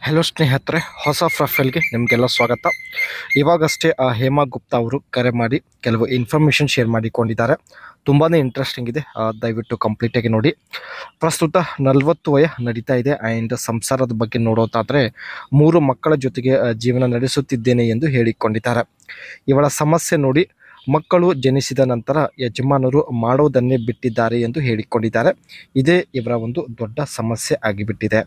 Hello ಸ್ನೇಹಿತರೆ, ಹೊಸ ಪ್ರೊಫೈಲ್ಗೆ ನಿಮಗೆಲ್ಲ ಸ್ವಾಗತ. ಇವಾಗಷ್ಟೇ ಹೇಮಾ ಗುಪ್ತಾ ಅವರು ಕರೆ ಮಾಡಿ ಕೆಲವು ಇನ್ಫಾರ್ಮೇಷನ್ ಶೇರ್ ಮಾಡಿಕೊಂಡಿದ್ದಾರೆ. ತುಂಬಾ ಇಂಟ್ರೆಸ್ಟಿಂಗ್ ಇದೆ, ದಯವಿಟ್ಟು ಕಂಪ್ಲೀಟಾಗಿ ನೋಡಿ. ಪ್ರಸ್ತುತ 40 ವಯ ನಡೀತಾ ಇದೆ. ಆ್ಯಂಡ್ ಸಂಸಾರದ ಬಗ್ಗೆ ನೋಡೋದಾದರೆ 3 ಮಕ್ಕಳ ಜೊತೆಗೆ ಜೀವನ ನಡೆಸುತ್ತಿದ್ದೇನೆ ಎಂದು ಹೇಳಿಕೊಂಡಿದ್ದಾರೆ. ಇವಳ ಸಮಸ್ಯೆ ನೋಡಿ, ಮಕ್ಕಳು ಜನಿಸಿದ ನಂತರ ಯಜಮಾನರು ಮಾಡೋದನ್ನೇ ಬಿಟ್ಟಿದ್ದಾರೆ ಎಂದು ಹೇಳಿಕೊಂಡಿದ್ದಾರೆ. ಇದೇ ಇವರ ಒಂದು ದೊಡ್ಡ ಸಮಸ್ಯೆ ಆಗಿಬಿಟ್ಟಿದೆ.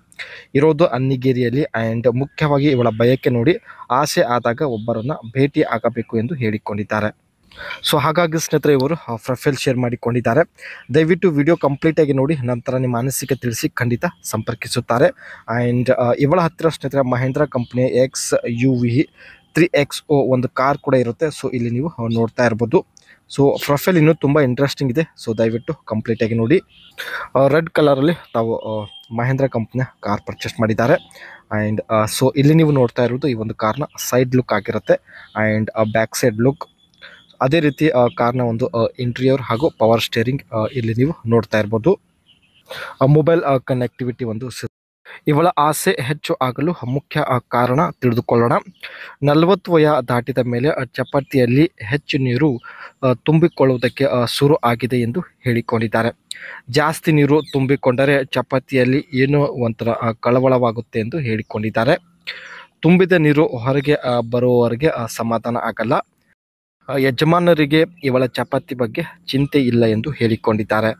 ಇರೋದು ಅನ್ನಿಗೇರಿಯಲ್ಲಿ. ಆ್ಯಂಡ್ ಮುಖ್ಯವಾಗಿ ಇವಳ ಬಯಕೆ ನೋಡಿ, ಆಸೆ ಆದಾಗ ಒಬ್ಬರನ್ನು ಭೇಟಿ ಆಗಬೇಕು ಎಂದು ಹೇಳಿಕೊಂಡಿದ್ದಾರೆ. ಸೊ ಹಾಗಾಗಿ ಸ್ನೇಹಿತರೆ, ಇವರು ಪ್ರೊಫೈಲ್ ಶೇರ್ ಮಾಡಿಕೊಂಡಿದ್ದಾರೆ. ದಯವಿಟ್ಟು ವಿಡಿಯೋ ಕಂಪ್ಲೀಟಾಗಿ ನೋಡಿ, ನಂತರ ನಿಮ್ಮ ಅನಿಸಿಕೆ ತಿಳಿಸಿ ಖಂಡಿತ ಸಂಪರ್ಕಿಸುತ್ತಾರೆ. ಆ್ಯಂಡ್ ಇವಳ ಹತ್ತಿರ ಸ್ನೇಹಿತರೆ ಮಹೇಂದ್ರ ಕಂಪ್ನಿಯ XUV3XO ಒಂದು ಕಾರ್ ಕೂಡ ಇರುತ್ತೆ. ಸೊ ಇಲ್ಲಿ ನೀವು ನೋಡ್ತಾ ಇರ್ಬೋದು. ಸೊ ಪ್ರೊಫೈಲ್ ಇನ್ನೂ ತುಂಬ ಇಂಟ್ರೆಸ್ಟಿಂಗ್ ಇದೆ. ಸೊ ದಯವಿಟ್ಟು ಕಂಪ್ಲೀಟಾಗಿ ನೋಡಿ. ರೆಡ್ ಕಲರಲ್ಲಿ ತಾವು ಮಹೇಂದ್ರ ಕಂಪ್ನಿಯ ಕಾರ್ ಪರ್ಚೇಸ್ ಮಾಡಿದ್ದಾರೆ. ಆ್ಯಂಡ್ ಸೊ ಇಲ್ಲಿ ನೀವು ನೋಡ್ತಾ ಇರೋದು ಈ ಒಂದು ಕಾರ್ನ ಸೈಡ್ ಲುಕ್ ಆಗಿರುತ್ತೆ. ಆ್ಯಂಡ್ ಬ್ಯಾಕ್ ಸೈಡ್ ಲುಕ್, ಅದೇ ರೀತಿ ಕಾರ್ನ ಒಂದು ಇಂಟೀರಿಯರ್ ಹಾಗೂ ಪವರ್ ಸ್ಟೇರಿಂಗ್ ಇಲ್ಲಿ ನೀವು ನೋಡ್ತಾ ಇರ್ಬೋದು. ಮೊಬೈಲ್ ಕನೆಕ್ಟಿವಿಟಿ ಒಂದು ಇವಳ ಆಸೆ ಹೆಚ್ಚು ಆಗಲು ಮುಖ್ಯ ಕಾರಣ ತಿಳಿದುಕೊಳ್ಳೋಣ. 40 ವಯ ದಾಟಿದ ಮೇಲೆ ಚಪಾತಿಯಲ್ಲಿ ಹೆಚ್ಚು ನೀರು ತುಂಬಿಕೊಳ್ಳುವುದಕ್ಕೆ ಶುರು ಆಗಿದೆ ಎಂದು ಹೇಳಿಕೊಂಡಿದ್ದಾರೆ. ಜಾಸ್ತಿ ನೀರು ತುಂಬಿಕೊಂಡರೆ ಚಪಾತಿಯಲ್ಲಿ ಏನೋ ಒಂಥರ ಕಳವಳವಾಗುತ್ತೆ ಎಂದು ಹೇಳಿಕೊಂಡಿದ್ದಾರೆ. ತುಂಬಿದ ನೀರು ಹೊರಗೆ ಬರುವವರೆಗೆ ಸಮಾಧಾನ ಆಗಲ್ಲ. ಯಜಮಾನರಿಗೆ ಇವಳ ಚಪಾತಿ ಬಗ್ಗೆ ಚಿಂತೆ ಇಲ್ಲ ಎಂದು ಹೇಳಿಕೊಂಡಿದ್ದಾರೆ.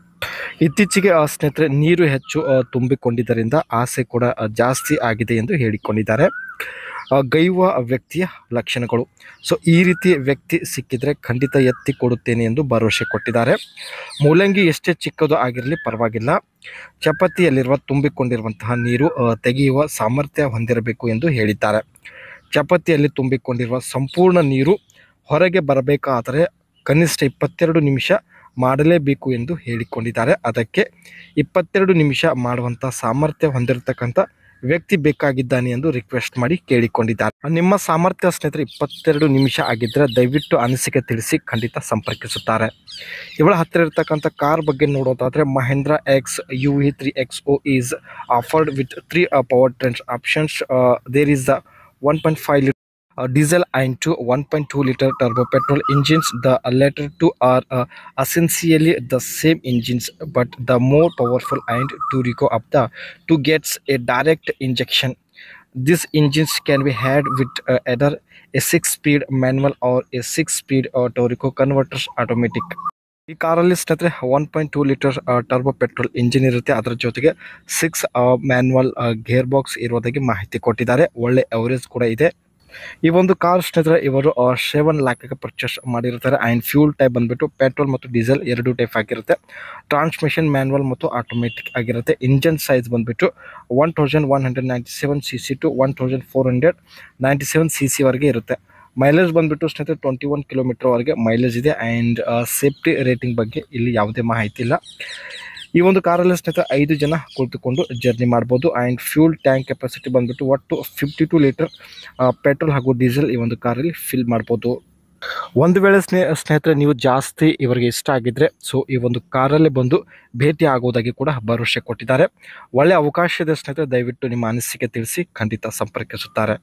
ಇತ್ತೀಚೆಗೆ ಸ್ನೇಹಿತರೆ ನೀರು ಹೆಚ್ಚು ತುಂಬಿಕೊಂಡಿದ್ದರಿಂದ ಆಸೆ ಕೂಡ ಜಾಸ್ತಿ ಆಗಿದೆ ಎಂದು ಹೇಳಿಕೊಂಡಿದ್ದಾರೆ. ಗೈಯುವ ವ್ಯಕ್ತಿಯ ಲಕ್ಷಣಗಳು. ಸೊ ಈ ರೀತಿ ವ್ಯಕ್ತಿ ಸಿಕ್ಕಿದರೆ ಖಂಡಿತ ಎತ್ತಿ ಕೊಡುತ್ತೇನೆ ಎಂದು ಭರವಸೆ ಕೊಟ್ಟಿದ್ದಾರೆ. ಮೂಲಂಗಿ ಎಷ್ಟೇ ಚಿಕ್ಕದು ಆಗಿರಲಿ ಪರವಾಗಿಲ್ಲ, ಚಪಾತಿಯಲ್ಲಿರುವ ತುಂಬಿಕೊಂಡಿರುವಂತಹ ನೀರು ತೆಗೆಯುವ ಸಾಮರ್ಥ್ಯ ಹೊಂದಿರಬೇಕು ಎಂದು ಹೇಳಿದ್ದಾರೆ. ಚಪಾತಿಯಲ್ಲಿ ತುಂಬಿಕೊಂಡಿರುವ ಸಂಪೂರ್ಣ ನೀರು ಹೊರಗೆ ಬರಬೇಕಾದರೆ ಕನಿಷ್ಠ 22 ನಿಮಿಷ ಮಾಡಲೇಬೇಕು ಎಂದು ಹೇಳಿಕೊಂಡಿದ್ದಾರೆ. ಅದಕ್ಕೆ 22 ನಿಮಿಷ ಮಾಡುವಂಥ ಸಾಮರ್ಥ್ಯ ಹೊಂದಿರತಕ್ಕಂಥ ವ್ಯಕ್ತಿ ಬೇಕಾಗಿದ್ದಾನೆ ಎಂದು ರಿಕ್ವೆಸ್ಟ್ ಮಾಡಿ ಕೇಳಿಕೊಂಡಿದ್ದಾರೆ. ನಿಮ್ಮ ಸಾಮರ್ಥ್ಯ ಸ್ನೇಹಿತರೆ 22 ನಿಮಿಷ ಆಗಿದ್ದರೆ ದಯವಿಟ್ಟು ಅನಿಸಿಕೆ ತಿಳಿಸಿ ಖಂಡಿತ ಸಂಪರ್ಕಿಸುತ್ತಾರೆ. ಇವಳ ಹತ್ತಿರ ಇರತಕ್ಕಂಥ ಕಾರ್ ಬಗ್ಗೆ ನೋಡೋದಾದರೆ Mahindra XUV3XO is offered with 3 power trains options. There is the 1.5 litre diesel and 1.2 liter turbo petrol engines. The latter two are essentially the same engines, but the more powerful and turbo of the two gets a direct injection. These engines can be had with either a 6-speed manual or a 6-speed turbo converters automatic. ಈ ಕಾರಲ್ಲಿ ಸ್ನೇಹಿತರೆ 1.2 litre turbo petrol engine ಇರುತ್ತೆ. ಅದರ ಜೊತೆಗೆ 6 manual gear box ಇರೋದಾಗಿ ಮಾಹಿತಿ ಕೊಟ್ಟಿದ್ದಾರೆ. ಒಳ್ಳೆ average ಕೂಡ ಇದೆ. ಈ ಒಂದು ಕಾರ್ ಸ್ನೇಹಿತರೆ ಇವರು 7 ಲ್ಯಾಕ್ಗೆ ಪರ್ಚೇಸ್ ಮಾಡಿರ್ತಾರೆ. ಆ್ಯಂಡ್ ಫ್ಯೂಲ್ ಟೈಪ್ ಬಂದುಬಿಟ್ಟು ಪೆಟ್ರೋಲ್ ಮತ್ತು ಡೀಸೆಲ್ 2 ಟೈಪ್ ಆಗಿರುತ್ತೆ. ಟ್ರಾನ್ಸ್ಮಿಷನ್ ಮ್ಯಾನ್ಯುವಲ್ ಮತ್ತು ಆಟೋಮೆಟಿಕ್ ಆಗಿರುತ್ತೆ. ಇಂಜನ್ ಸೈಜ್ ಬಂದುಬಿಟ್ಟು 1197 cc ಟು 1497 cc ವರೆಗೆ ಇರುತ್ತೆ. ಮೈಲೇಜ್ ಬಂದುಬಿಟ್ಟು ಸ್ನೇಹಿತರೆ 21 ಕಿಲೋಮೀಟರ್ವರೆಗೆ ಮೈಲೇಜ್ ಇದೆ. ಆ್ಯಂಡ್ ಸೇಫ್ಟಿ ರೇಟಿಂಗ್ ಬಗ್ಗೆ ಇಲ್ಲಿ ಯಾವುದೇ ಮಾಹಿತಿ ಇಲ್ಲ. ಈ ಒಂದು ಕಾರಲ್ಲಿ ಸ್ನೇಹಿತರೆ 5 ಜನ ಕುಳಿತುಕೊಂಡು ಜರ್ನಿ ಮಾಡ್ಬೋದು. ಆ್ಯಂಡ್ ಫ್ಯೂಲ್ ಟ್ಯಾಂಕ್ ಕೆಪಾಸಿಟಿ ಬಂದುಬಿಟ್ಟು ಒಟ್ಟು 52 ಲೀಟರ್ ಪೆಟ್ರೋಲ್ ಹಾಗೂ ಡೀಸೆಲ್ ಈ ಒಂದು ಕಾರಲ್ಲಿ ಫಿಲ್ ಮಾಡ್ಬೋದು. ಒಂದು ವೇಳೆ ಸ್ನೇಹಿತರೆ ನೀವು ಜಾಸ್ತಿ ಇವರಿಗೆ ಇಷ್ಟ ಆಗಿದ್ದರೆ ಸೊ ಈ ಒಂದು ಕಾರಲ್ಲಿ ಬಂದು ಭೇಟಿ ಆಗೋದಾಗಿ ಕೂಡ ಭರವಸೆ ಕೊಟ್ಟಿದ್ದಾರೆ. ಒಳ್ಳೆಯ ಅವಕಾಶ ಇದೆ ಸ್ನೇಹಿತರೆ, ದಯವಿಟ್ಟು ನಿಮ್ಮ ಅನಿಸಿಕೆ ತಿಳಿಸಿ ಖಂಡಿತ ಸಂಪರ್ಕಿಸುತ್ತಾರೆ.